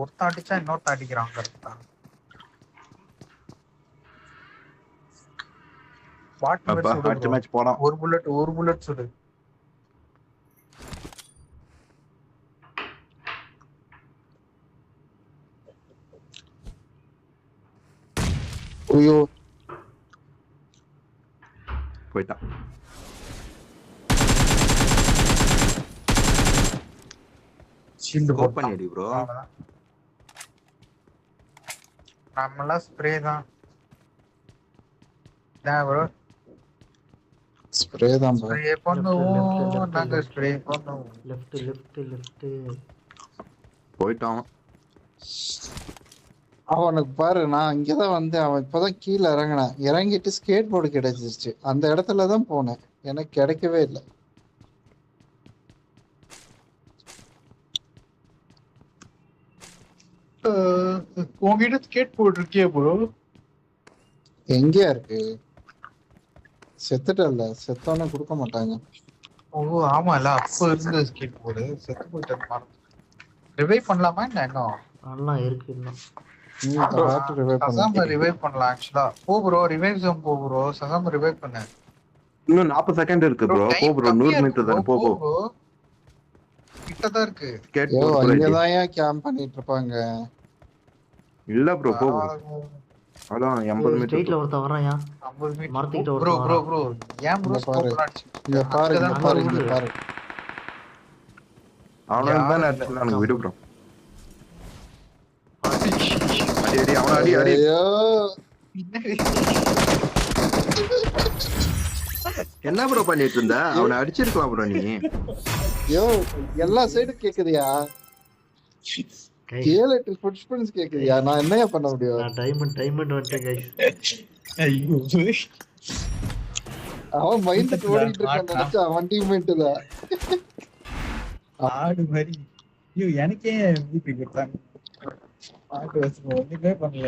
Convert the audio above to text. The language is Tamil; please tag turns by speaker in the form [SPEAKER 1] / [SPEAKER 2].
[SPEAKER 1] ஒருத்தன் அடிச்சா இன்னொருத்தன் அடிக்கிறான் கரெக்டா. பாட் மேட்ச் சுடு
[SPEAKER 2] அடுத்த
[SPEAKER 1] bro.
[SPEAKER 2] மேட்ச் போறோம்.
[SPEAKER 1] ஒரு புல்லட் சுடு.
[SPEAKER 3] ஐயோ
[SPEAKER 2] போயிட்டான்.
[SPEAKER 1] ஷீல்டு
[SPEAKER 2] ஸ்கோப் பண்ணி அடி ப்ரோ.
[SPEAKER 1] நம்மளாம் ஸ்ப்ரே தான். ப்ரோ
[SPEAKER 3] ஸ்ப்ரே தான் bro.
[SPEAKER 1] ஸ்ப்ரே பண்ணுவோம் நாங்க ஸ்ப்ரே பண்ணுவோம்.
[SPEAKER 4] லெஃப்ட்
[SPEAKER 2] போயிட்டான்.
[SPEAKER 3] அவனுக்கு பாரு, நான் இங்கதான் வந்தேன், அவன் இப்பதான் கீழே இறங்கினான். இறங்கிட்டு ஸ்கேட் போர்டு கிடைச்சிருச்சு. அந்த இடத்துல தான் போனேன், எனக்கு கிடைக்கவே இல்லை.
[SPEAKER 1] உங்ககிட்ட ஸ்கேட் போர்டு இருக்கே ப்ரோ?
[SPEAKER 3] எங்கேயா இருக்கு? செத்துட்டல்ல, செத்தவனே கொடுக்க மாட்டாங்க.
[SPEAKER 1] ஓ ஆமால, அப்போ இருந்த ஸ்கேட் போர்டு செத்து போயிட்டு ரிவைவ் பண்ணலாமா என்ன? இன்னும்
[SPEAKER 4] நல்லா இருக்கு இன்னும்.
[SPEAKER 1] சசாம ரிவைவ் பண்ணலாம் ஆக்சுவலா. போ ப்ரோ, ரிவைவ் ஜோன் போ ப்ரோ. சசாம ரிவைவ் பண்ணு.
[SPEAKER 2] இன்னும் 40 செகண்ட் இருக்கு ப்ரோ. போ ப்ரோ, 100 மீட்டர் தான். போ ப்ரோ,
[SPEAKER 1] கிட்ட தான் இருக்கு.
[SPEAKER 2] ஸ்கேட்
[SPEAKER 3] யோ
[SPEAKER 2] போர்டு
[SPEAKER 3] இங்கதான் ஏன் கேம்ப் பண்ணிட்டு இருப்பாங்க?
[SPEAKER 2] இல்ல ப்ரோ, போ ப்ரோ. அதான் 80 மீட்டர்
[SPEAKER 4] ஸ்ட்ரைட்ல ஒருத்த வரான்யா.
[SPEAKER 1] 50 மீட்டர்
[SPEAKER 4] மரத்துக்கிட்ட
[SPEAKER 1] ப்ரோ.
[SPEAKER 4] ஒருத்தன்
[SPEAKER 1] ப்ரோ ஏன் ப்ரோ ஸ்கோப் அடிச்சு?
[SPEAKER 3] இங்க பாரு, இங்க
[SPEAKER 1] அங்கதான்
[SPEAKER 3] பாரு,
[SPEAKER 4] பாரு.
[SPEAKER 3] இங்க பாரு.
[SPEAKER 2] அவனுக்கு தான் அடிச்சு விடு ப்ரோ. அடி அடி, அவன அடி அடி.
[SPEAKER 3] ஐயோ
[SPEAKER 2] என்ன ப்ரோ பண்ணிட்டு இருந்த? அவனை அடிச்சிருக்கலாம் ப்ரோ நீ.
[SPEAKER 3] யோ எல்லா சைடும் கேக்குதியா? 7-8 ஃபுட்ஸ்பிரிண்ட்ஸ் கேக்குதியா? நான் என்னையா பண்ண முடியும்?
[SPEAKER 4] நான் டைமண்ட் வந்துட்டேன் गाइस.
[SPEAKER 1] ஐயோ
[SPEAKER 3] அவன் மைண்ட் ஓடிட்டு இருக்கான் நினைச்சு அவன் டீம்மேட் தான்.
[SPEAKER 1] ஆடு மாதிரி. ஐயோ எனக்கே MVP கொடுத்தாங்க. ஆடு வச்சு ஒண்ணுமே பண்ணல.